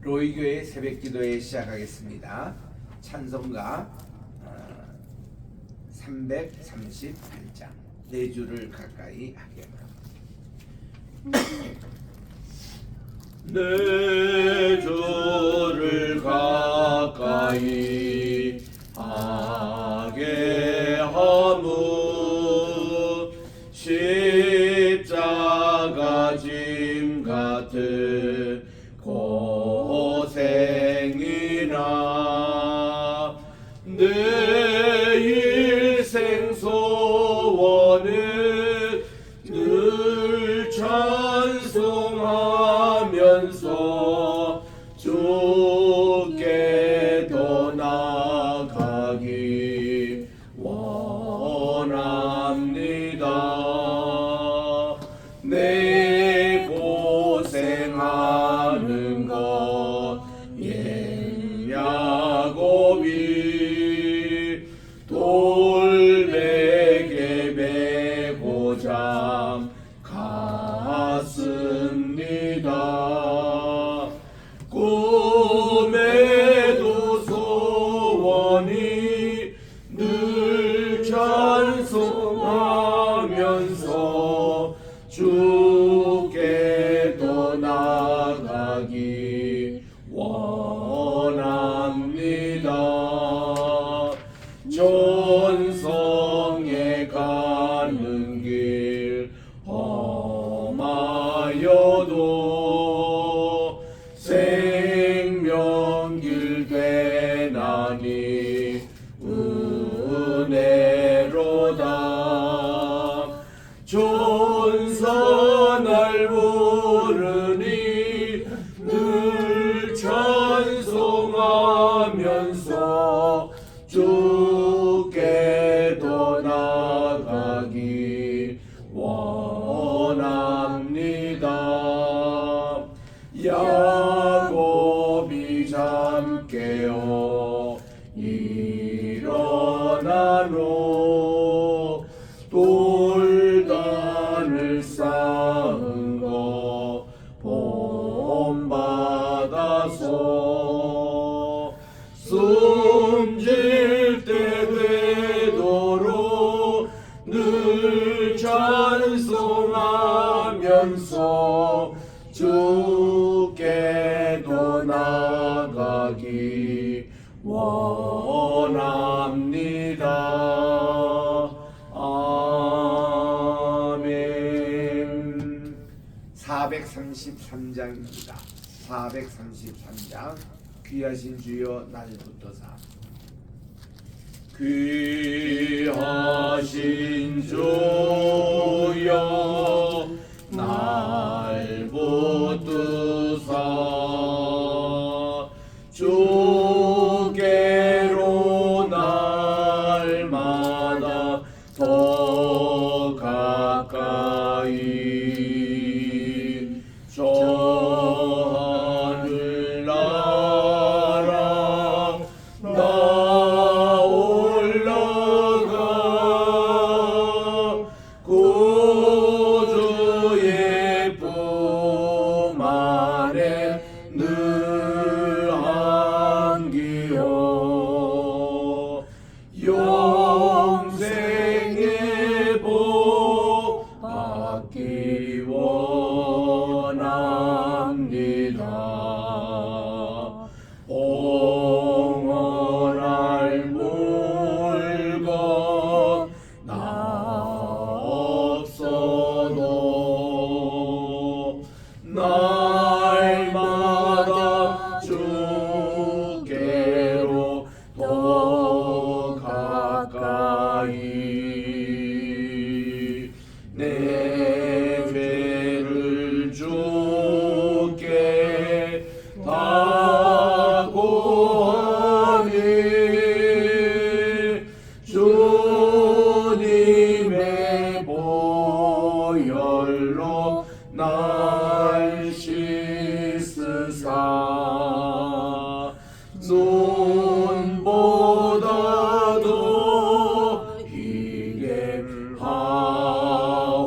로이교회 새벽기도회 시작하겠습니다. 찬송가 338장 4주를 가까이 하게 내 주를 가까이 하게 하무 십자가 짐 같은 고생이나 내 일생 소원은 늘 찬송하면서 주께 더 나아가기 원합니다. 내 고생하는 것 야곱이 돌베개 메고자 갔습니다. 꿈에도 소원이 늘 찬송하면서 주께 더 나아가기 원합니다. 전성에 가는 길 험하여도 생명길 되나니 은혜로다. 전선을 부르니 늘 찬송하면서 주께 더 나아가기 원합니다. 야곱이 잠 깨어 일어나노 돌단을 쌓은 거 본받아서 숨질 때 되도록 늘 찬송하면서 주께 더 나아가기 원합니다. 아멘. 433장입니다. 433장 귀하신 주여 날부터사. 귀하신 주여 날 붙드사 주께로 날마다 더 가까이 저 하늘나라 나 올라가 구주의 품 안에 늘 안기어 영생의 복 받기 원합니다. 영원할 물건 나 없어도 날마다 주께로 더 가까이 내 죄를 주께 다 구하니 주님의 보혈로 날 씻으사 눈보다도 희게 하옵소서.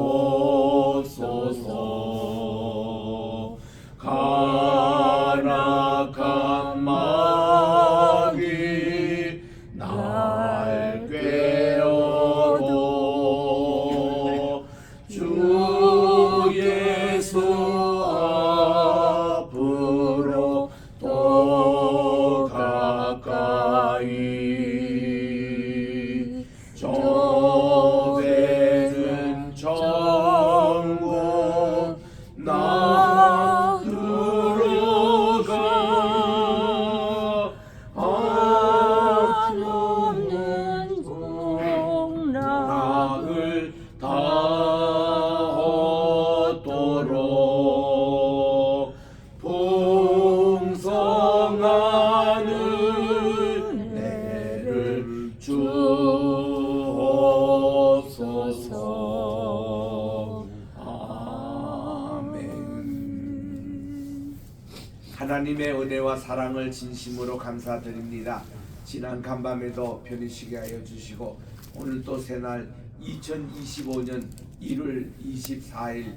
하나님의 은혜와 사랑을 진심으로 감사드립니다. 지난 간밤에도 편히 쉬게 하여 주시고 오늘 또 새날 2025년 1월 24일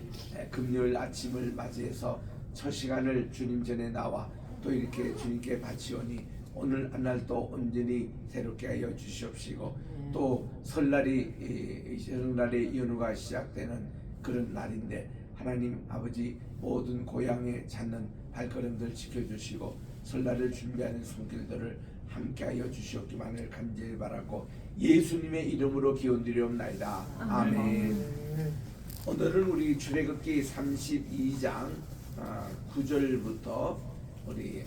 금요일 아침을 맞이해서 첫 시간을 주님 전에 나와 또 이렇게 주님께 바치오니 오늘 한날 또 온전히 새롭게 하여 주시옵시고 또 설날의 연휴가 시작되는 그런 날인데 하나님 아버지 모든 고향에 찾는 발걸음들 지켜주시고 설날을 준비하는 손길들을 함께하여 주시옵기만을 간절히 바라고 예수님의 이름으로 기원드리옵나이다. 아멘. 오늘은 우리 출애굽기 32장 9절부터 우리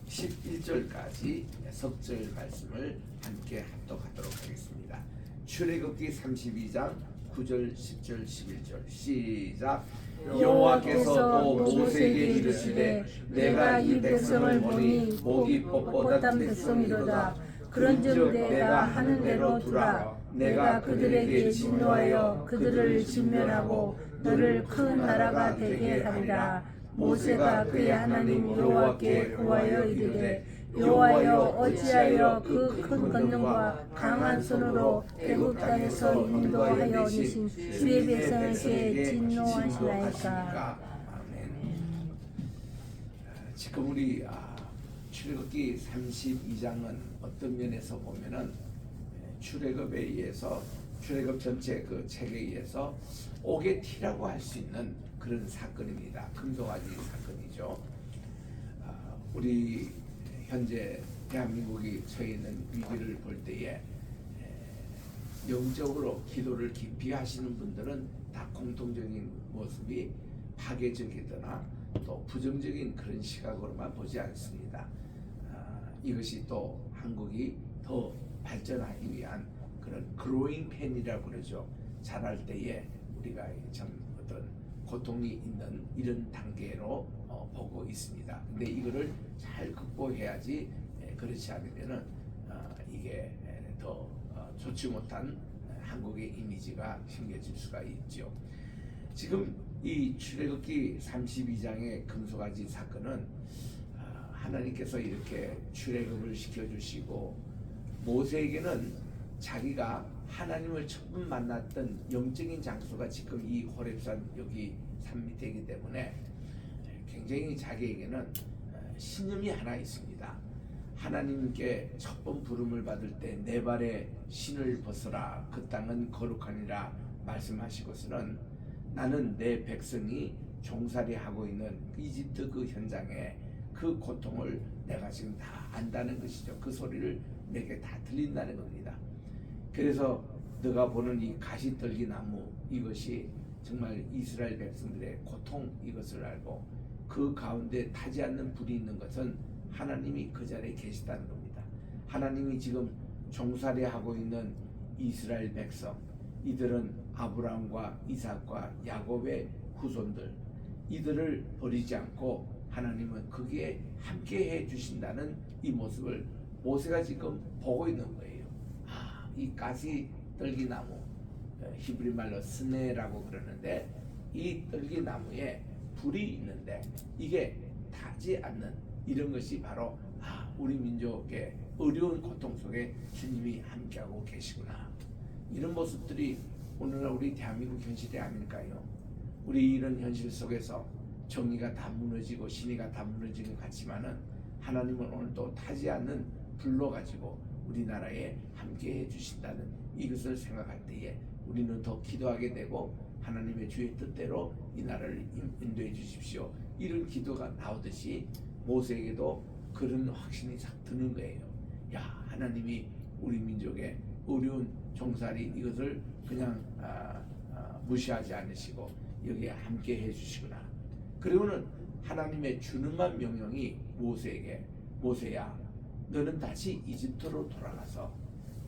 11절까지 석절 말씀을 함께 합독하도록 하겠습니다. 출애굽기 32장 9절, 10절, 11절 시작. 여호와께서 또 모세에게 이르시되 내가 이 백성을 보니 목이 뻣뻣한 백성이로다. 그런즉 내가 하는 대로 두라. 내가 그들에게 진노하여 그들을 진멸하고 너를 큰 나라가 되게 하리라. 모세가 그의 하나님 여호와께 구하여 이르되 여호와여 어찌하여 그 큰 권능과 강한 손으로 애굽 땅에서 인도하여 오신 주의 백성에게 진노하시나이까. 아멘. 지금 우리 출애굽기 32장은 어떤 면에서 보면은 출애굽에 의해서 출애굽 전체 그 책에 의해서 오게티라고 할 수 있는 그런 사건입니다. 금송아지 사건이죠. 우리 현재 대한민국이 처해 있는 위기를 볼 때에 영적으로 기도를 깊이 하시는 분들은 다 공통적인 모습이 파괴적이거나 또 부정적인 그런 시각으로만 보지 않습니다. 이것이 또 한국이 더 발전하기 위한 그런 그로잉 팬이라고 그러죠. 자랄 때에 우리가 참 어떤 고통이 있는 이런 단계로 보고 있습니다. 근데 이거를 잘 극복해야지 그렇지 않으면은 이게 더 좋지 못한 한국의 이미지가 생겨질 수가 있죠. 지금 이 출애굽기 32장의 금송아지 사건은 하나님께서 이렇게 출애굽을 시켜주시고 모세에게는 자기가 하나님을 처음 만났던 영적인 장소가 지금 이 호렙산 여기 산 밑이기 때문에 굉장히 자기에게는 신념이 하나 있습니다. 하나님께 첫 번 부름을 받을 때 내 발에 신을 벗어라 그 땅은 거룩하니라 말씀하시고서는 나는 내 백성이 종살이하고 있는 이집트 그 현장에 그 고통을 내가 지금 다 안다는 것이죠. 그 소리를 내게 다 들린다는 겁니다. 그래서 너가 보는 이 가시떨기 나무 이것이 정말 이스라엘 백성들의 고통 이것을 알고 그 가운데 타지 않는 불이 있는 것은 하나님이 그 자리에 계시다는 겁니다. 하나님이 지금 종살이하고 있는 이스라엘 백성 이들은 아브라함과 이삭과 야곱의 후손들 이들을 버리지 않고 하나님은 거기에 함께 해 주신다는 이 모습을 모세가 지금 보고 있는 거예요. 이 가시 떨기나무 히브리 말로 스네라고 그러는데 이 떨기나무에 불이 있는데 이게 타지 않는 이런 것이 바로 우리 민족의 어려운 고통 속에 주님이 함께하고 계시구나. 이런 모습들이 오늘날 우리 대한민국 현실이 아닐까요? 우리 이런 현실 속에서 정의가 다 무너지고 신의가 다 무너지는 것 같지만은 하나님은 오늘도 타지 않는 불로 가지고 우리나라에 함께 해주신다는 이것을 생각할 때에 우리는 더 기도하게 되고 하나님의 주의 뜻대로 이 나라를 인도해 주십시오. 이런 기도가 나오듯이 모세에게도 그런 확신이 싹 드는 거예요. 야, 하나님이 우리 민족의 어려운 종살이 이것을 그냥 무시하지 않으시고 여기에 함께 해주시구나. 그리고는 하나님의 준엄한 명령이 모세에게 모세야 너는 다시 이집트로 돌아가서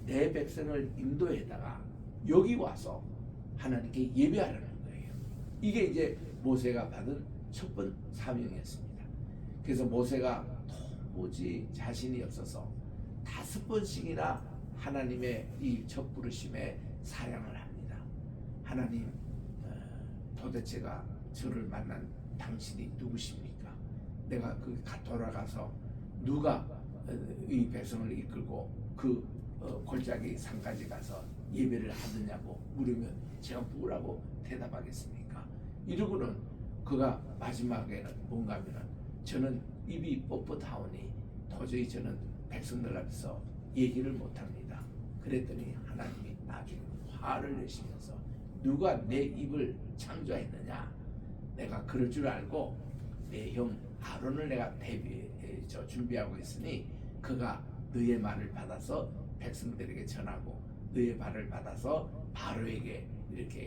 내 백성을 인도해다가 여기 와서 하나님께 예배하라는 거예요. 이게 이제 모세가 받은 첫 번 사명이었습니다. 그래서 모세가 도무지 자신이 없어서 5번씩이나 하나님의 이 첫 부르심에 사양을 합니다. 하나님 도대체가 저를 만난 당신이 누구십니까? 내가 돌아가서 누가 이 백성을 이끌고 그 골짜기 산까지 가서 예배를 하느냐고 물으면 제가 뭐라고 대답하겠습니까? 이러고는 그가 마지막에는 뭔가 하면은 저는 입이 뻣뻣하오니 도저히 저는 백성들 앞에서 얘기를 못합니다. 그랬더니 하나님이 나중에 화를 내시면서 누가 내 입을 창조했느냐? 내가 그럴 줄 알고 내 형 아론을 내가 준비하고 있으니 그가 너의 말을 받아서 백성들에게 전하고 너의 말을 받아서 바로에게 이렇게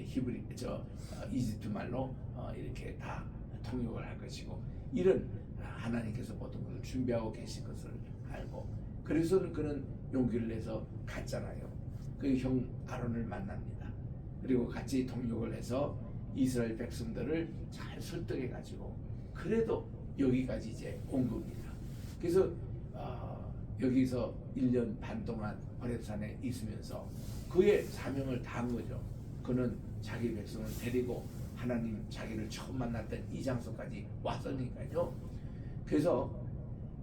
이집트 말로 이렇게 다 통역을 할 것이고 이런 하나님께서 모든 것을 준비하고 계신 것을 알고 그래서 그는 용기를 내서 갔잖아요. 그 형 아론을 만납니다. 그리고 같이 통역을 해서 이스라엘 백성들을 잘 설득해 가지고 그래도 여기까지 이제 온 겁니다. 그래서 여기서 1년 반 동안 호렙산에 있으면서 그의 사명을 다한 거죠. 그는 자기 백성을 데리고 하나님 자기를 처음 만났던 이 장소까지 왔으니까요. 그래서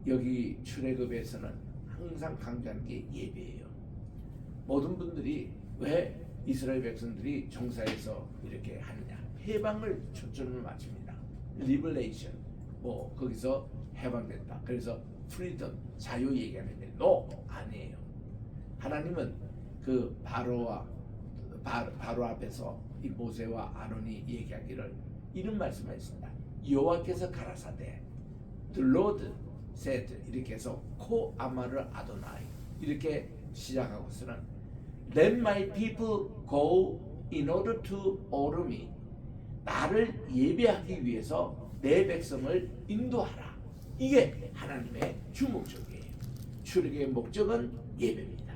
여기 출애굽에서는 항상 강조하는 게 예배예요. 모든 분들이 왜 이스라엘 백성들이 종사에서 이렇게 하느냐? 해방을 초점을 맞춥니다. 리버레이션, 거기서 해방됐다. 그래서 프리덤, 자유 얘기하는데 아니에요. 하나님은 그 바로 앞에서 이 모세와 아론이 얘기하기를 이런 말씀을 했습니다. 여호와께서 가라사대 The Lord said 이렇게 해서 코 아마르 아도나이 이렇게 시작하고서는 Let my people go in order to honor me 나를 예배하기 위해서 내 백성을 인도하라. 이게 하나님의 주목적이에요. 출애굽의 목적은 예배입니다.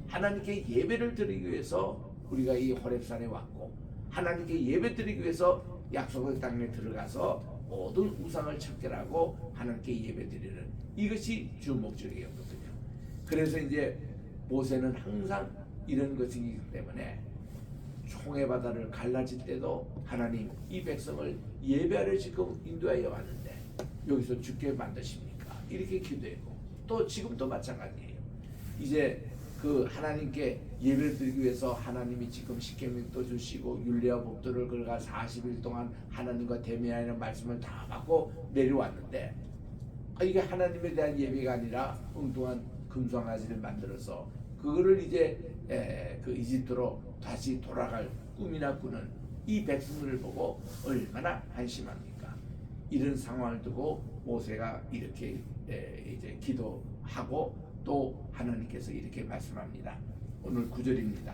하나님께 예배를 드리기 위해서 우리가 이 호렙산에 왔고 하나님께 예배 드리기 위해서 약속의 땅에 들어가서 모든 우상을 척결하고 하나님께 예배 드리는 이것이 주 목적이었거든요. 그래서 이제 모세는 항상 이런 것이기 때문에 홍해 바다를 갈라질 때도 하나님 이 백성을 예배하려 지금 인도하여 왔는데 여기서 죽게 만드십니까? 이렇게 기도했고 또 지금도 마찬가지예요. 이제 그 하나님께 예배를 드리기 위해서 하나님이 지금 십계명도 주시고 율례와 법도를 걸어가 40일 동안 하나님과 대면하는 말씀을 다 받고 내려왔는데 이게 하나님에 대한 예배가 아니라 엉뚱한 금송아지를 만들어서 그거를 이제 그 이집트로 다시 돌아갈 꿈이나 꾸는 이 백성들을 보고 얼마나 한심합니까? 이런 상황을 두고 모세가 이렇게 이제 기도하고 또 하나님께서 이렇게 말씀합니다. 오늘 9절입니다.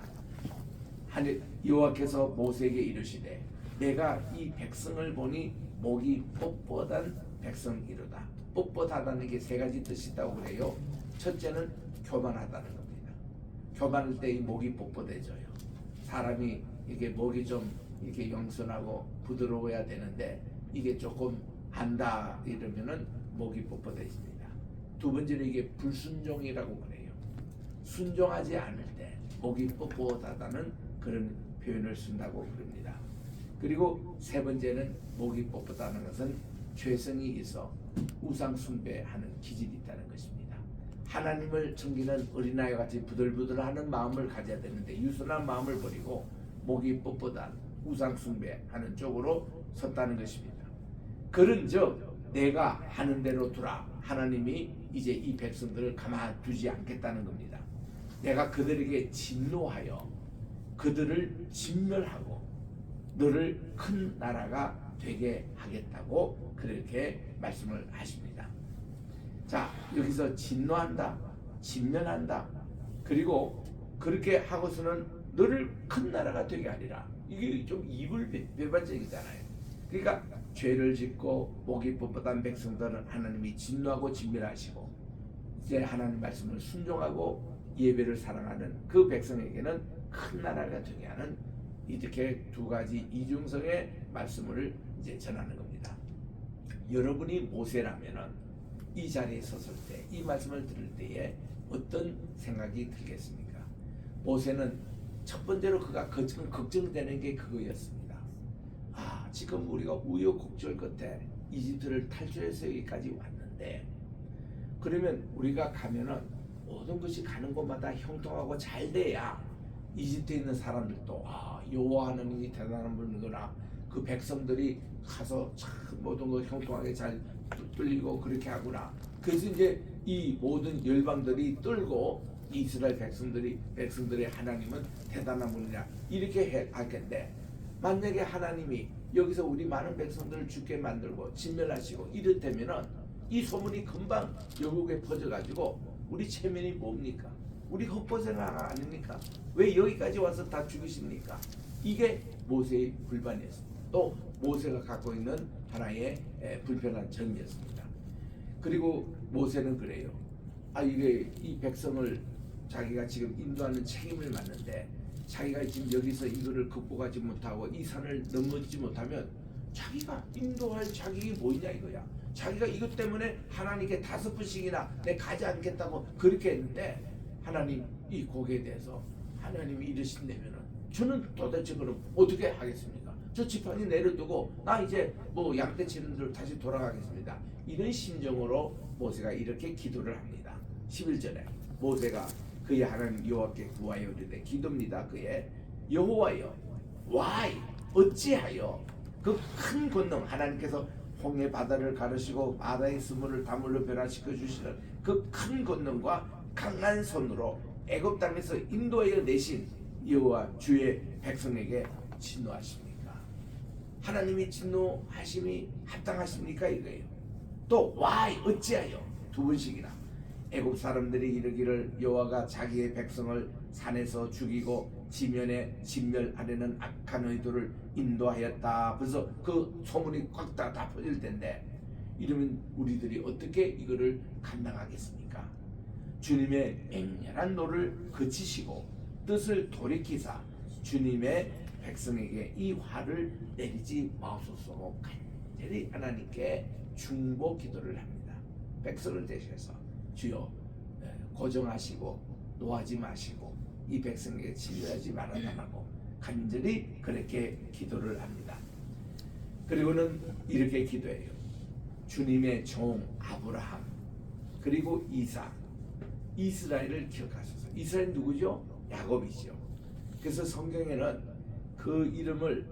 여호와께서 모세에게 이르시되 내가 이 백성을 보니 목이 뻣뻣한 백성이로다. 뻣뻣하다는 게 세 가지 뜻이 있다고 그래요. 첫째는 교만하다는 겁니다. 교만할 때 이 목이 뻣뻣해져요. 사람이 이게 목이 좀 이렇게 영선하고 부드러워야 되는데 이게 조금 안다 이러면은 목이 뻣뻣해집니다. 두 번째는 이게 불순종이라고 그래요. 순종하지 않을 때 목이 뻣뻣하다는 그런 표현을 쓴다고 그럽니다. 그리고 세 번째는 목이 뻣뻣하다는 것은 죄성이 있어 우상 숭배하는 기질이 있다는 것입니다. 하나님을 섬기는 어린아이 같이 부들부들하는 마음을 가져야 되는데 유순한 마음을 버리고 목이 뻣뻣한 우상 숭배하는 쪽으로 섰다는 것입니다. 그런즉 내가 하는 대로 두라. 하나님이 이제 이 백성들을 가만두지 않겠다는 겁니다. 내가 그들에게 진노하여 그들을 진멸하고 너를 큰 나라가 되게 하겠다고 그렇게 말씀을 하십니다. 자, 여기서 진노한다, 진멸한다, 그리고 그렇게 하고서는 너를 큰 나라가 되게 하리라. 이게 좀 이불배반적이잖아요. 그러니까 죄를 짓고 목이 뻣뻣한 백성들은 하나님이 진노하고 진멸하시고 이제 하나님 말씀을 순종하고 예배를 사랑하는 그 백성에게는 큰 나라가 되게 하는 이렇게 두 가지 이중성의 말씀을 이제 전하는 겁니다. 여러분이 모세라면은 이 자리에 섰을 때 이 말씀을 들을 때에 어떤 생각이 들겠습니까? 모세는 첫 번째로 그가 걱정되는 게 그거였습니다. 지금 우리가 우여곡절 끝에 이집트를 탈출해서 여기까지 왔는데, 그러면 우리가 가면은 모든 것이 가는 곳마다 형통하고 잘 돼야 이집트에 있는 사람들도 여호와 하나님이 대단한 분이구나, 그 백성들이 가서 참 모든 것 형통하게 잘 뚫리고 그렇게 하구나. 그래서 이제 이 모든 열방들이 떨고 이스라엘 백성들의 하나님은 대단한 분이냐 이렇게 할 텐데, 만약에 하나님이 여기서 우리 많은 백성들을 죽게 만들고 진멸하시고 이렇다면은 이 소문이 금방 영국에 퍼져가지고 우리 체면이 뭡니까? 우리 헛고생한 아닙니까? 왜 여기까지 와서 다 죽이십니까? 이게 모세의 불만이었습니다. 또 모세가 갖고 있는 하나의 불편한 점이었습니다. 그리고 모세는 그래요. 이게 이 백성을 자기가 지금 인도하는 책임을 맡는데, 자기가 지금 여기서 이거를 극복하지 못하고 이 산을 넘어지지 못하면 자기가 인도할 자격이 뭐냐 이거야. 자기가 이것 때문에 하나님께 5번씩이나 내 가지 않겠다고 그렇게 했는데, 하나님 이 곡에 대해서 하나님이 이러신다면은 저는 도대체 그럼 어떻게 하겠습니까? 저 지팡이 내려두고 나 이제 뭐 양떼 치는 대로 다시 돌아가겠습니다. 이런 심정으로 모세가 이렇게 기도를 합니다. 11절에 모세가 그의 하나님 여호와께 구하여 이르되, 기도입니다. 그의 여호와여, 와이 어찌하여 그 큰 권능, 하나님께서 홍해 바다를 가르시고 바다의 수문을 다물로 변화시켜 주시는 그 큰 권능과 강한 손으로 애굽 땅에서 인도하여 내신 여호와 주의 백성에게 진노하십니까? 하나님이 진노하심이 합당하십니까? 이거예요. 또 와이 어찌하여 2번씩이나 애굽 사람들이 이르기를 여호와가 자기의 백성을 산에서 죽이고 지면에 진멸하려는 악한 의도를 인도하였다. 그래서 그 소문이 꽉 다 퍼질 텐데, 이러면 우리들이 어떻게 이거를 감당하겠습니까? 주님의 맹렬한 노를 그치시고 뜻을 돌이키사 주님의 백성에게 이 화를 내리지 마옵소서. 간절히 하나님께 중보 기도를 합니다. 백성을 대신해서 주여 고정하시고 노하지 마시고 이 백성에게 진멸하지 말아달라고 간절히 그렇게 기도를 합니다. 그리고는 이렇게 기도해요. 주님의 종 아브라함 그리고 이삭 이스라엘을 기억하소서. 이스라엘 누구죠? 야곱이죠. 그래서 성경에는 그 이름을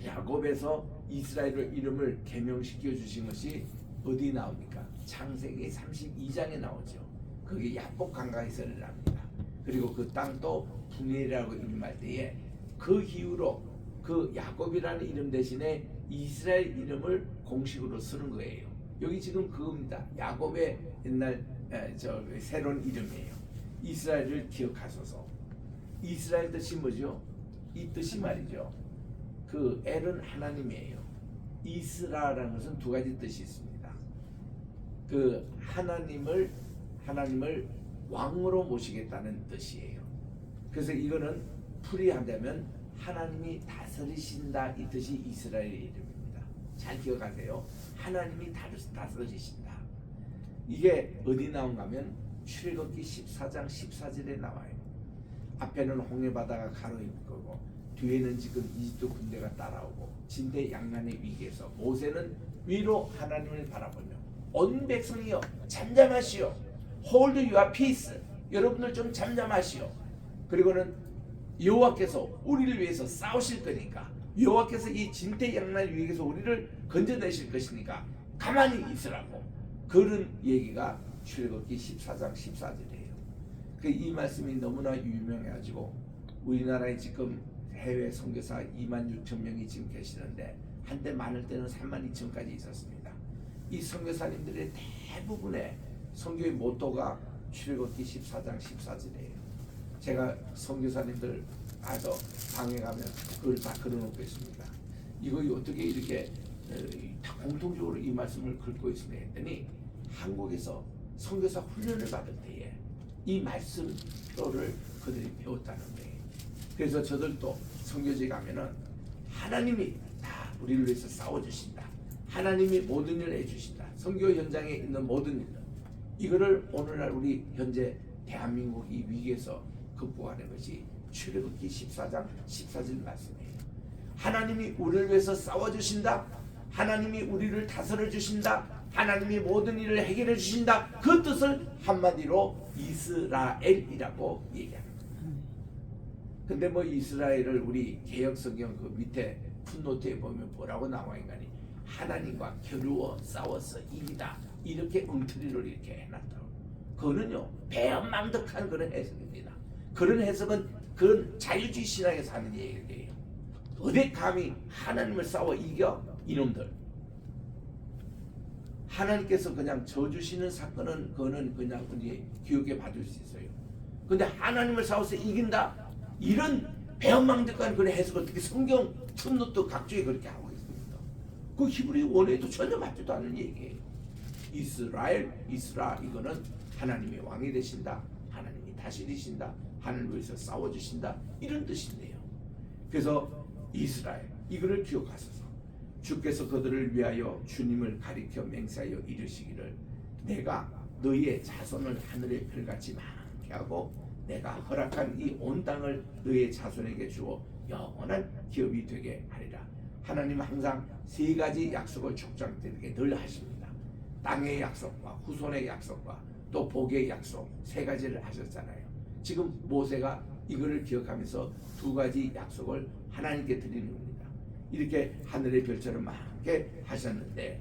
야곱에서 이스라엘 이름을 개명시켜 주신 것이 어디 나옵니까? 창세기 32장에 나오죠. 그게 야복 강가에서 일어납니다. 그리고 그 땅도 분해라고 이름할 때에 그 이후로 그 야곱이라는 이름 대신에 이스라엘 이름을 공식으로 쓰는 거예요. 여기 지금 그겁니다. 야곱의 옛날 새로운 이름이에요. 이스라엘을 기억하소서. 이스라엘 뜻이 뭐죠? 이 뜻이 말이죠. 그 엘은 하나님이에요. 이스라라는 것은 2가지 뜻이 있습니다. 그 하나님을 왕으로 모시겠다는 뜻이에요. 그래서 이거는 풀이한다면 하나님이 다스리신다 이 뜻이 이스라엘의 이름입니다. 잘 기억하세요. 하나님이 다스리신다. 이게 어디 나온가 하면 출애굽기 14장 14절에 나와요. 앞에는 홍해바다가 가로있고 뒤에는 지금 이집트 군대가 따라오고 진대양난의 위기에서 모세는 위로 하나님을 바라보며 온 백성이여 잠잠하시오. Hold your peace. 여러분들 좀 잠잠하시오. 그리고는 여호와께서 우리를 위해서 싸우실 거니까, 여호와께서 이 진대양난 위기에서 우리를 건져내실 것이니까 가만히 있으라고, 그런 얘기가 출애굽기 14장 14절이에요. 이 말씀이 너무나 유명해가지고 우리나라에 지금 해외 선교사 26,000명이 지금 계시는데 한때 많을 때는 32,000까지 있었습니다. 이 선교사님들의 대부분의 선교의 모토가 출애굽기 14장 14절이에요. 제가 선교사님들 가서 방에 가면 그걸 다 걸어놓고 있습니다. 이거 어떻게 이렇게 다 공통적으로 이 말씀을 긁고 있으냐 했더니, 한국에서 선교사 훈련을 받을 때에 이 말씀을 그들이 배웠다는 거예요. 그래서 저들도 선교지에 가면은 하나님이 다 우리를 위해서 싸워주신다. 하나님이 모든 일을 해주신다. 선교 현장에 있는 모든 일을, 이거를 오늘날 우리 현재 대한민국 이 위기에서 극복하는 것이 출애굽기 14장 14절 말씀이에요. 하나님이 우리를 위해서 싸워주신다. 하나님이 우리를 다스려 주신다. 하나님이 모든 일을 해결해 주신다. 그 뜻을 한마디로 이스라엘이라고 얘기합니다. 근데 뭐 이스라엘을 우리 개역성경 그 밑에 풋노트에 보면 뭐라고 나와 있가니 하나님과 겨루어 싸워서 이기다 이렇게 엉터리를 이렇게 해놨다고. 그거는요 배은망덕한 그런 해석입니다. 그런 해석은 그런 자유주의 신앙에서 하는 얘기예요. 어디 감히 하나님을 싸워 이겨 이놈들. 하나님께서 그냥 져주시는 사건은 그거는 그냥 우리 기억에 봐줄 수 있어요. 근데 하나님을 싸워서 이긴다 이런 배은망덕한 그런 해석을 어떻게 성경 풋노트 각주에 그렇게 하고 있습니다. 그 히브리 원어에도 전혀 맞지도 않는 얘기예요. 이스라엘, 이스라 이거는 하나님의 왕이 되신다. 하나님이 다스리신다. 하늘을 위해서 싸워주신다. 이런 뜻인데요. 그래서 이스라엘 이거를 기억하소서. 주께서 그들을 위하여 주님을 가리켜 맹세하여 이르시기를 내가 너희의 자손을 하늘의 별같이 많게 하고 내가 허락한 이 온 땅을 너희의 자손에게 주어 영원한 기업이 되게 하리라. 하나님은 항상 세 가지 약속을 족장들에게 늘 하십니다. 땅의 약속과 후손의 약속과 또 복의 약속 세 가지를 하셨잖아요. 지금 모세가 이거를 기억하면서 두 가지 약속을 하나님께 드리는 겁니다. 이렇게 하늘의 별처럼 많게 하셨는데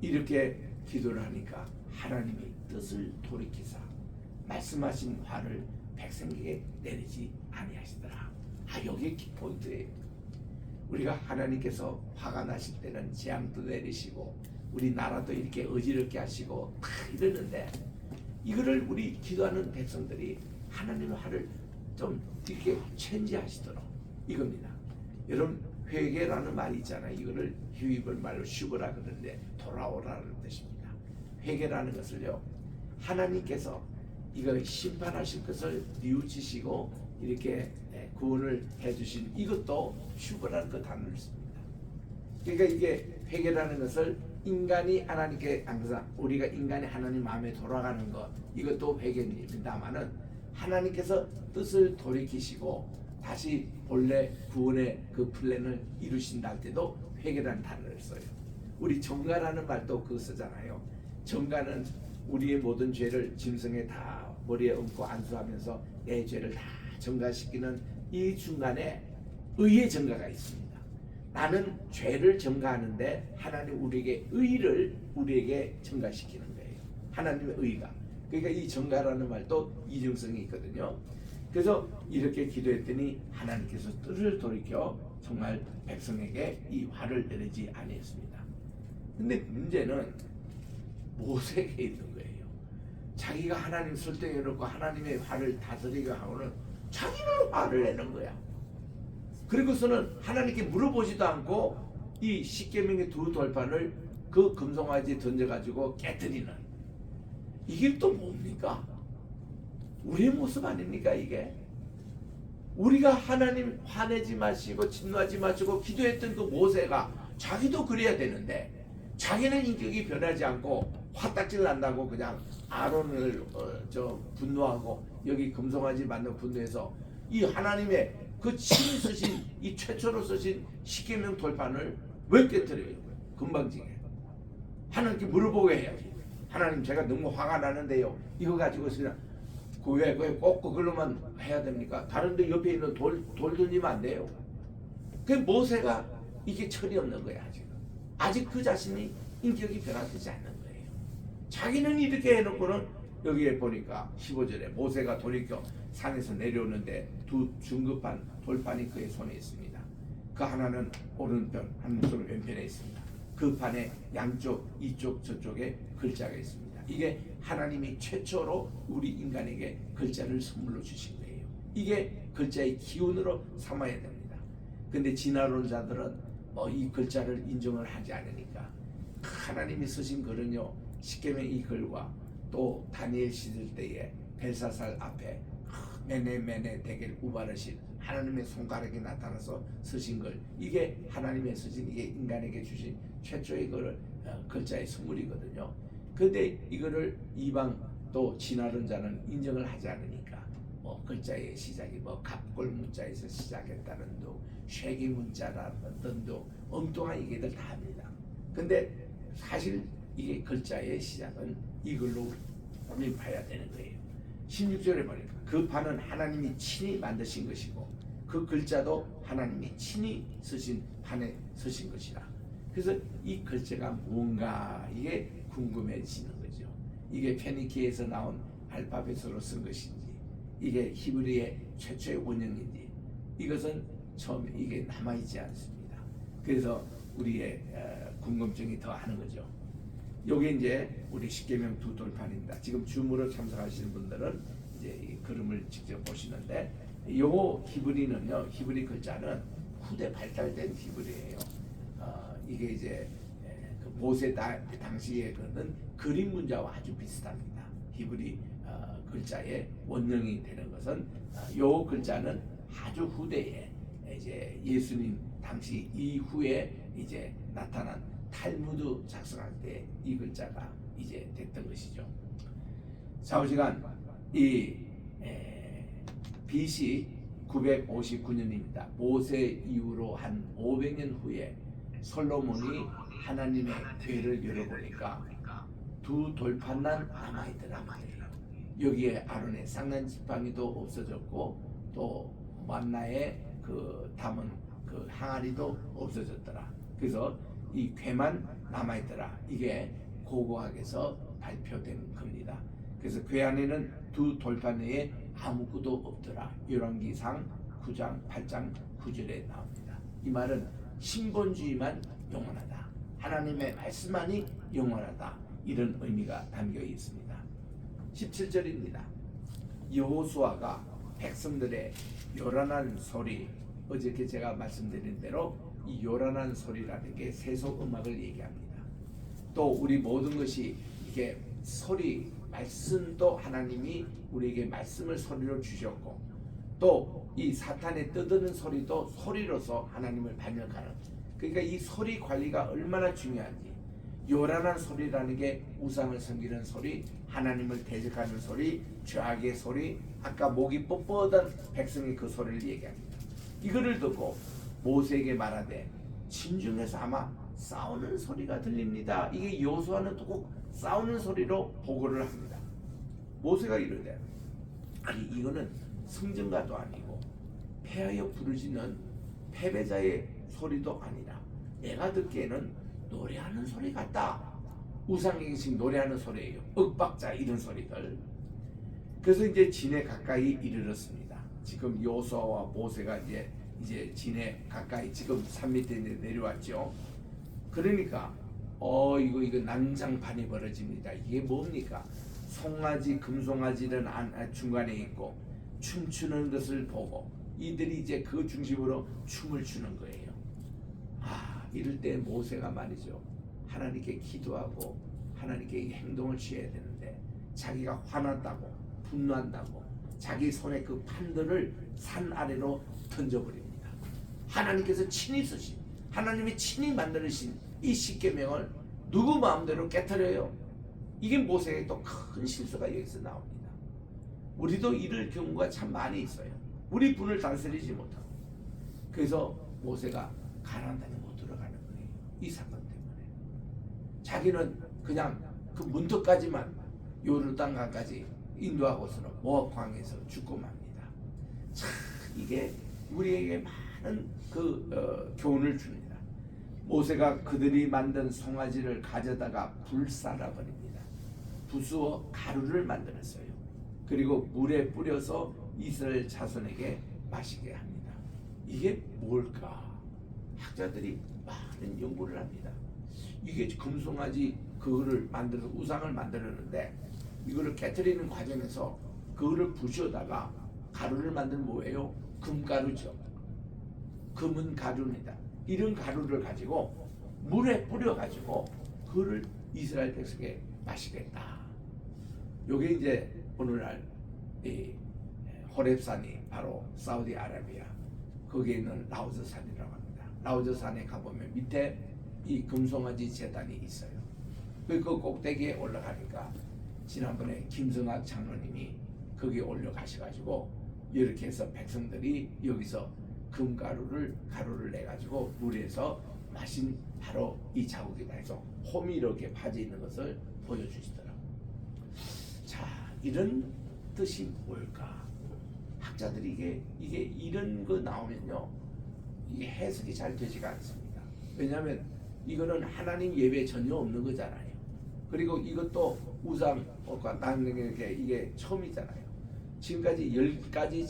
이렇게 기도를 하니까 하나님이 뜻을 돌이키사 말씀하신 화를 백성에게 내리지 아니하시더라. 여기 포인트예요. 우리가 하나님께서 화가 나실 때는 재앙도 내리시고 우리 나라도 이렇게 어지럽게 하시고 다 이러는데 이거를 우리 기도하는 백성들이 하나님의 화를 좀 이렇게 체인지하시도록 이겁니다. 여러분 회개라는 말이 있잖아요. 이거를 히브리 말로 슈브라 그러는데 돌아오라는 뜻입니다. 회개라는 것을요 하나님께서 이거 심판하실 것을 뉘우치시고 이렇게 구원을 해주신 이것도 슈브라는 그 단어를 씁니다. 그러니까 이게 회개라는 것을 인간이 하나님께 항상 우리가 인간이 하나님 마음에 돌아가는 것 이것도 회개입니다만은 하나님께서 뜻을 돌이키시고 다시 본래 구원의 그 플랜을 이루신다 할 때도 회개라는 단어를 써요. 우리 정가라는 말도 그거 쓰잖아요. 정가는 우리의 모든 죄를 짐승에 다 머리에 얹고 안수하면서 내 죄를 다 정가시키는 이 중간에 의의 정가가 있습니다. 나는 죄를 정가하는데 하나님 우리에게 의를 우리에게 정가시키는 거예요. 하나님의 의가. 그러니까 이 정가라는 말도 이중성이 있거든요. 그래서 이렇게 기도했더니 하나님께서 뜻을 돌이켜 정말 백성에게 이 화를 내리지 아니했습니다. 근데 문제는 모세에게 있는 거예요. 자기가 하나님 설득해 놓고 하나님의 화를 다스리게 하고는 자기는 화를 내는 거야. 그리고서는 하나님께 물어보지도 않고 이 십계명의 두 돌판을 그 금송아지에 던져가지고 깨뜨리는 이게 또 뭡니까? 우리의 모습 아닙니까 이게? 우리가 하나님 화내지 마시고 진노하지 마시고 기도했던 그 모세가 자기도 그래야 되는데 자기는 인격이 변하지 않고 화딱질 난다고 그냥 아론을 분노하고 여기 금송아지 맞는 분노해서 이 하나님의 그 친히 쓰신 이 최초로 쓰신 십계명 돌판을 왜 깨뜨려요? 금방지게 하나님께 물어보게 해야지. 하나님 제가 너무 화가 나는데요 이거 가지고 그냥 왜 꼭 그걸로만 해야 됩니까? 다른데 옆에 있는 돌 던지면 안 돼요. 그 모세가 이게 철이 없는 거야 아직 그 자신이 인격이 변화되지 않는 거예요. 자기는 이렇게 해놓고는 여기에 보니까 15절에 모세가 돌이켜 산에서 내려오는데 두 중급한 돌판이 그의 손에 있습니다. 그 하나는 오른편 한손 왼편에 있습니다. 그 판에 양쪽 이쪽 저쪽에 글자가 있습니다. 이게 하나님이 최초로 우리 인간에게 글자를 선물로 주신 거예요. 이게 글자의 기운으로 삼아야 됩니다. 근데 진화론자들은 이 글자를 인정을 하지 않으니까 하나님이 쓰신 글은요 십계명 이 글과 또 다니엘 시대 때에 벨사살 앞에 메네 대겔 우바르신 하나님의 손가락이 나타나서 쓰신 글 이게 하나님의 쓰신 이게 인간에게 주신 최초의 글자의 선물이거든요. 근데 이거를 이방 또 진화론자는 인정을 하지 않으니까 글자의 시작이 갑골 문자에서 시작했다는 둥 쉐기 문자라는 둥 엉뚱한 얘기들 다 합니다. 근데 사실 이게 글자의 시작은 이걸로 우리 봐야 되는 거예요. 16절에 보니까 그 판은 하나님이 친히 만드신 것이고 그 글자도 하나님이 친히 쓰신 판에 쓰신 것이라. 그래서 이 글자가 뭔가 이게 궁금해지는 거죠. 이게 페니키에서 나온 알파벳으로 쓴 것인지, 이게 히브리의 최초의 원형인지, 이것은 처음에 이게 남아있지 않습니다. 그래서 우리의 궁금증이 더 하는 거죠. 요게 이제 우리 십계명 두 돌판입니다. 지금 줌으로 참석하시는 분들은 이제 이 그림을 직접 보시는데, 요 히브리는요, 히브리 글자는 후대 발달된 히브리예요. 이게 이제 그 모세 당시에 그는 그림 문자와 아주 비슷합니다. 히브리 글자의 원형이 되는 것은 요 글자는 아주 후대에 이제 예수님 당시 이후에 이제 나타난 탈무드 작성할 때 이 글자가 이제 됐던 것이죠. 좌우시간 이 BC 959년입니다. 모세 이후로 한 500년 후에 솔로몬이 하나님의 궤를 열어보니까 두 돌판만 남아있더라고요. 여기에 아론의 쌍난 지팡이도 없어졌고 또 만나에 그 담은 그 항아리도 없어졌더라. 그래서 이 궤만 남아있더라. 이게 고고학에서 발표된 겁니다. 그래서 궤 안에는 두 돌판 외에 아무것도 없더라. 열왕기상 9장 8장 9절에 나옵니다. 이 말은 신본주의만 영원하다, 하나님의 말씀만이 영원하다, 이런 의미가 담겨 있습니다. 17절입니다. 여호수아가 백성들의 요란한 소리, 어저께 제가 말씀드린 대로 이 요란한 소리라는 게 세속 음악을 얘기합니다. 또 우리 모든 것이 이게 소리, 말씀도 하나님이 우리에게 말씀을 소리로 주셨고 또 이 사탄의 떠드는 소리도 소리로서 하나님을 반역하는, 그러니까 이 소리 관리가 얼마나 중요한지. 요란한 소리라는 게 우상을 섬기는 소리, 하나님을 대적하는 소리, 죄악의 소리, 아까 목이 뻣뻣한 백성이 그 소리를 얘기합니다. 이거를 듣고 모세에게 말하되 진중에서 아마 싸우는 소리가 들립니다. 이게 여호수아는 꼭 싸우는 소리로 보고를 합니다. 모세가 이르되 아니 이거는 승전가도 아니고 패하여 부르짖는 패배자의 소리도 아니라 내가 듣기에는 노래하는 소리 같다. 우상에게 지금 노래하는 소리예요. 윽박자 이런 소리들. 그래서 이제 진에 가까이 이르렀습니다. 지금 여호수아와 모세가 이제 진에 가까이 지금 산 밑에 내려왔죠. 그러니까 이거 난장판이 벌어집니다. 이게 뭡니까? 송아지 금송아지는 중간에 있고 춤추는 것을 보고 이들이 이제 그 중심으로 춤을 추는 거예요. 이럴 때 모세가 말이죠, 하나님께 기도하고 하나님께 행동을 취해야 되는데 자기가 화났다고 분노한다고 자기 손에 그 판들을 산 아래로 던져버립니다. 하나님께서 친히 쓰신, 하나님이 친히 만드신 이 십계명을 누구 마음대로 깨트려요? 이게 모세의 또 큰 실수가 여기서 나옵니다. 우리도 이럴 경우가 참 많이 있어요. 우리 분을 다스리지 못하고. 그래서 모세가 가나안 땅에 못 들어가는 거예요. 이 사건 때문에. 자기는 그냥 그 문턱까지만 요르단강까지 인도하고서는 모압 광에서 죽고 맙니다. 참 이게 우리에게 많은 교훈을 줍니다. 모세가 그들이 만든 송아지를 가져다가 불살아 버립니다. 부수어 가루를 만들었어요. 그리고 물에 뿌려서 이스라엘 자손에게 마시게 합니다. 이게 뭘까? 학자들이 많은 연구를 합니다. 이게 금송아지 그거를 만들어서 우상을 만들었는데 이거를 깨트리는 과정에서 그거를 부셔다가 가루를 만들면 뭐예요? 금가루죠. 금은 가루입니다. 이런 가루를 가지고 물에 뿌려가지고 그거를 이스라엘 백성에게 마시겠다. 요게 이제 오늘날 이 호렙산이 바로 사우디아라비아 거기에 있는 라우즈산이라고 합니다. 라우즈산에 가보면 밑에 이 금송아지 제단이 있어요. 그 꼭대기에 올라가니까 지난번에 김성학 장로님이 거기에 올라가셔가지고 이렇게 해서 백성들이 여기서 가루를 내가지고 물에서 마신 바로 이 자국이다 해서 홈이 이렇게 파져 있는 것을 보여주시더라고요. 자, 이런 뜻이 뭘까? 학자들이 이게 이런 거 나오면요, 이게 해석이 잘 되지가 않습니다. 왜냐하면 이거는 하나님 예배 전혀 없는 거잖아요. 그리고 이것도 우상과 낭에게 이게 처음이잖아요. 지금까지 10가지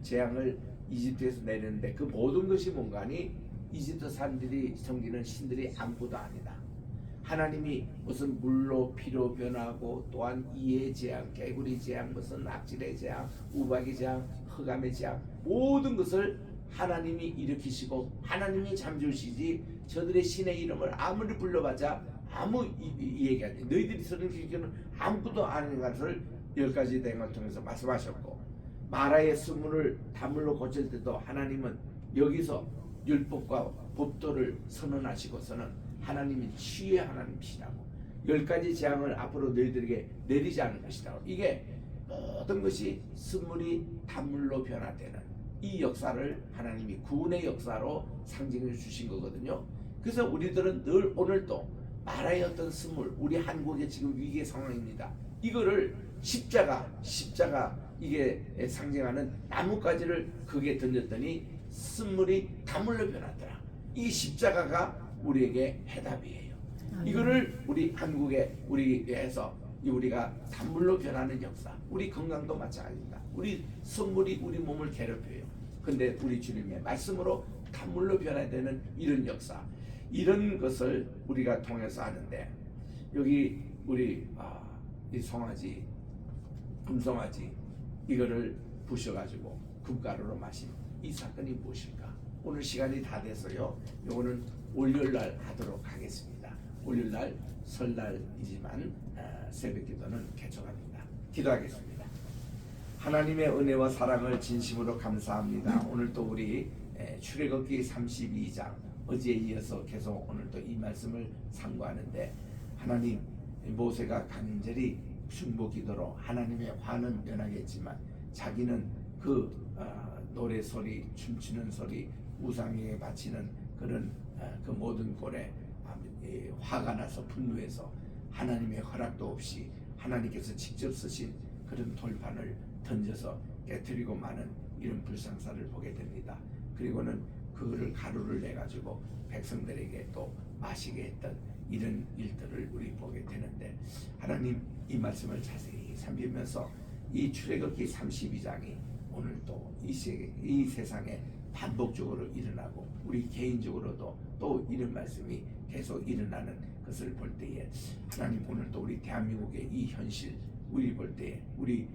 재앙을 이집트에서 내렸는데 그 모든 것이 뭔가니 이집트 사람들이 섬기는 신들이 아무것도 아니다. 하나님이 무슨 물로 피로 변하고 또한 이의 재앙, 개구리 재앙, 무슨 악질의 재앙, 우박의 재앙, 흑암의 재앙, 모든 것을 하나님이 일으키시고 하나님이 잠재우시지 저들의 신의 이름을 아무리 불러봤자 아무 얘기 안 돼. 너희들이 쓰는 기교는 아무것도 아닌 것을 10가지 대응을 통해서 말씀하셨고, 마라의 수문을 단물로 고칠 때도 하나님은 여기서 율법과 법도를 선언하시고서는 하나님이 치유의 하나님이시라고, 10가지 재앙을 앞으로 너희들에게 내리지 않을 것이라고. 이게 모든 것이 쓴물이 단물로 변화되는 이 역사를 하나님이 구원의 역사로 상징해 주신 거거든요. 그래서 우리들은 늘 오늘도 마라의 어떤 쓴물, 우리 한국의 지금 위기의 상황입니다. 이거를 십자가 이게 상징하는 나뭇가지를 거기에 던졌더니 쓴물이 단물로 변하더라. 이 십자가가 우리에게 해답이에요. 이거를 우리 한국에 우리에서 우리가 단물로 변하는 역사, 우리 건강도 마찬가지입니다. 우리 선물이 우리 몸을 괴롭혀요. 근데 우리 주님의 말씀으로 단물로 변해야 되는 이런 역사, 이런 것을 우리가 통해서 하는데, 여기 우리 이 송아지, 금송아지 이거를 부셔가지고 금가루로 마신 이 사건이 무엇일까? 오늘 시간이 다 돼서요, 요거는 월요일날 하도록 하겠습니다. 월요일날 설날이지만 새벽기도는 개척합니다. 기도하겠습니다. 하나님의 은혜와 사랑을 진심으로 감사합니다. 오늘 또 우리 출애굽기 32장 어제에 이어서 계속 오늘 또 이 말씀을 상고하는데, 하나님, 모세가 간절히 중보기도로 하나님의 화는 면하겠지만 자기는 그 노래 소리, 춤추는 소리, 우상에게 바치는 그런 그 모든 꼴에 화가 나서 분노해서 하나님의 허락도 없이 하나님께서 직접 쓰신 그런 돌판을 던져서 깨뜨리고 마는 이런 불상사를 보게 됩니다. 그리고는 그거를 가루를 내 가지고 백성들에게 또 마시게 했던 이런 일들을 우리 보게 되는데, 하나님 이 말씀을 자세히 살피면서 이 출애굽기 32장이 오늘 또 이 세상에 반복적으로 일어나고 우리 개인적으로도 또 이런 말씀이 계속 일어나는 것을 볼 때에, 하나님 오늘 또 우리 대한민국의 이 현실 우리 볼 때에 우리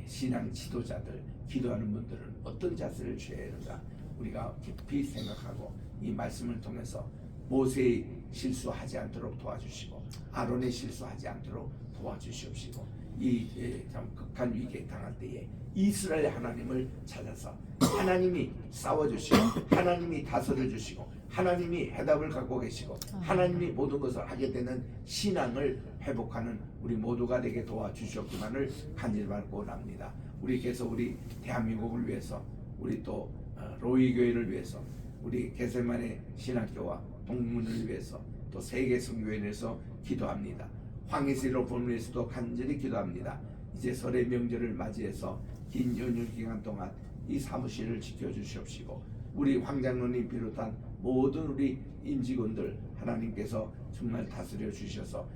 신앙 지도자들, 기도하는 분들은 어떤 자세를 취해야 하는가 우리가 깊이 생각하고 이 말씀을 통해서 모세의 실수하지 않도록 도와주시고 아론의 실수하지 않도록 도와주시옵시고, 이 참 극한 위기에 당할 때에 이스라엘 하나님을 찾아서 하나님이 싸워주시고 하나님이 다스려 주시고 하나님이 해답을 갖고 계시고 하나님이 모든 것을 하게 되는 신앙을 회복하는 우리 모두가 되게 도와주시옵기만을 간절히 바라고 원합니다. 우리께서 우리 대한민국을 위해서, 우리 또 로이 교회를 위해서, 우리 게세마네 신학교와 동문을 위해서, 또 세계 선교회를 위해서 기도합니다. 황해시로 본위에서도 간절히 기도합니다. 이제 설의 명절을 맞이해서 긴 연휴 기간 동안 이 사무실을 지켜주시옵시고, 우리 황장로님 비롯한 모든 우리 임직원들 하나님께서 정말 다스려 주셔서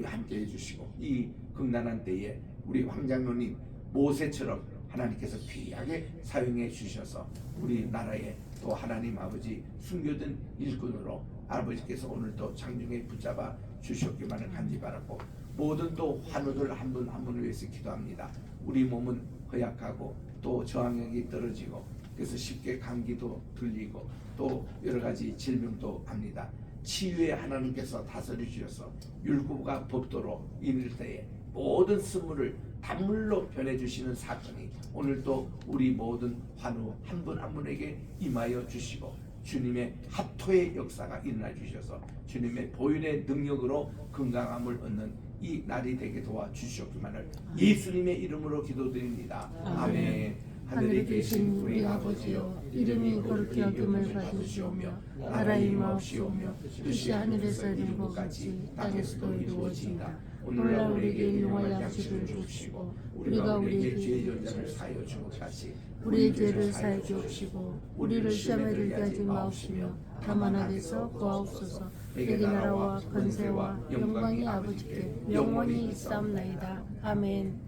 함께 해주시고, 이 극난한 때에 우리 황장로님 모세처럼 하나님께서 귀하게 사용해 주셔서 우리 나라에 또 하나님 아버지 숨겨둔 일꾼으로 아버지께서 오늘도 장중에 붙잡아 주셨기만을 간절히 바라고, 모든 또 환우들 한 분 한 분을 위해서 기도합니다. 우리 몸은 허약하고 또 저항력이 떨어지고 그래서 쉽게 감기도 들리고 또 여러 가지 질병도 합니다. 치유에 하나님께서 다스려 주셔서 율법과 법도로 이를 때에 모든 쓴물을 단물로 변해주시는 사건이 오늘도 우리 모든 환우 한 분 한 분에게 임하여 주시고, 주님의 합토의 역사가 일어나 주셔서 주님의 보혈의 능력으로 건강함을 얻는 이 날이 되게 도와주시옵기만을 예수님의 이름으로 기도드립니다. 아멘. 하늘에 계신 우리 아버지여 이름이 거룩히 여김을 받으시오며 나라의 마옵시오며 뜻이 하늘에서 이룬 것 같이 땅에서도 이루어지이다. 오늘날 우리에게 일용할 양식을 주시고 우리가 우리에게 죄 지은 자를 사하여 준 것 같이 우리의 죄를 사하여 주옵시고 우리를 시험에 들게 하지 마옵시며 다만 악에서 구하옵소서. 내게 나라와 권세와 영광이 아버지께 영원히 있사옵나이다. 아멘.